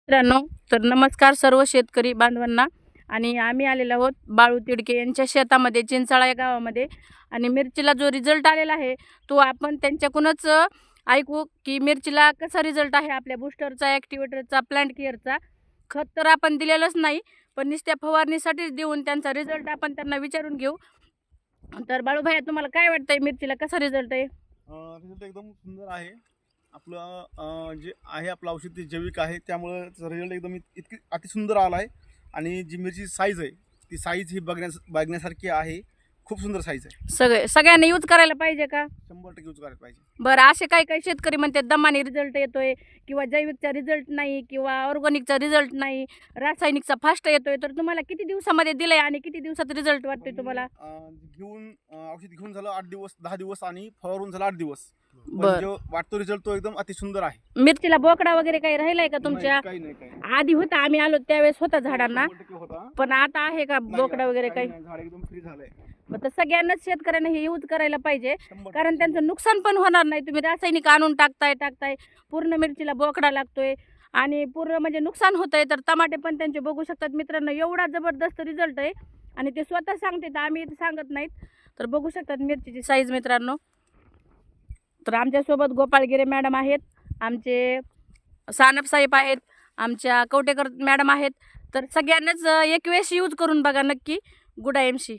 मित्रांनो, तर नमस्कार सर्व शेतकरी बांधवांना. आणि आम्ही आलेलो आहोत बाळू तिडके यांच्या शेतामध्ये चिंचाळा या गावामध्ये. आणि मिरचीला जो रिझल्ट आलेला आहे तो आपण त्यांच्याकडूनच ऐकू की मिरचीला कसा रिझल्ट आहे. आपल्या बूस्टरचा, ॲक्टिवेटरचा, प्लांट केअरचा. खत तर आपण दिलेलंच नाही, पण नुसत्या फवारणीसाठीच देऊन त्यांचा रिझल्ट आपण त्यांना विचारून घेऊ. तर बाळू भैया, तुम्हाला काय वाटतंय मिरचीला कसा रिझल्ट आहे? रिझल्ट एकदम सुंदर आहे. आपलं जे आहे आपलं औषध ते जैविक आहे, त्यामुळे त्याचा रिझल्ट एकदम इतकी अतिसुंदर आला आहे. आणि जी मिरची साईज आहे ती साईज ही बघण्यासारखी आहे. खूप सुंदर साईज आहे. सगळ्यांनी यूज करायला पाहिजे का? 100% यूज करायला पाहिजे. बरं, असे काही काही शेतकरी म्हणतात दमाने रिझल्ट येतोय, किंवा जैविकचा रिझल्ट नाही, किंवा ऑर्गॅनिकचा रिझल्ट नाही, रासायनिकचा फास्ट येतोय. तर तुम्हाला किती दिवसामध्ये दिलंय आणि किती दिवसात रिझल्ट वाटतोय तुम्हाला? घेऊन औषध घेऊन झालं 8 दिवस, 10 दिवस आणि फवारून झालं 8 दिवस. पण बरं. जो वाटतो रिझल्ट तो एकदम अतिसुंदर आहे. मिरचीला बोकडा वगैरे काही राहिलाय का तुमच्या? नाही, काही नाही. आधी होता, आम्ही आलो त्यावेळेस होता झाडांना, 100% होता. पण आता आहे का नाही, बोकडा आता वगैरे काही काही? नाही, झाड एकदम फ्री झालंय. मग तर सगळ्यांनाच शेतकऱ्यांना हे यूज करायला पाहिजे, 100% कारण त्यांचं नुकसान पण होणार नाही. तुम्ही रासायनिक आणून टाकताय, पूर्ण मिरचीला बोकडा लागतोय आणि पूर्ण म्हणजे नुकसान होतंय. तर टमाटे पण त्यांचे बघू शकतात मित्रांनो, एवढा जबरदस्त रिझल्ट आहे. आणि ते स्वतः सांगतात, आम्ही इथं सांगत नाहीत. तर बघू शकतात मिरचीची साईज मित्रांनो. तर आमच्यासोबत गोपाळगिरे मॅडम आहेत, आमचे सानप साहेब आहेत, आमच्या कवटेकर मॅडम आहेत. तर सगळ्यांनाच एक वेळेस यूज करून बघा नक्की. Good I am C.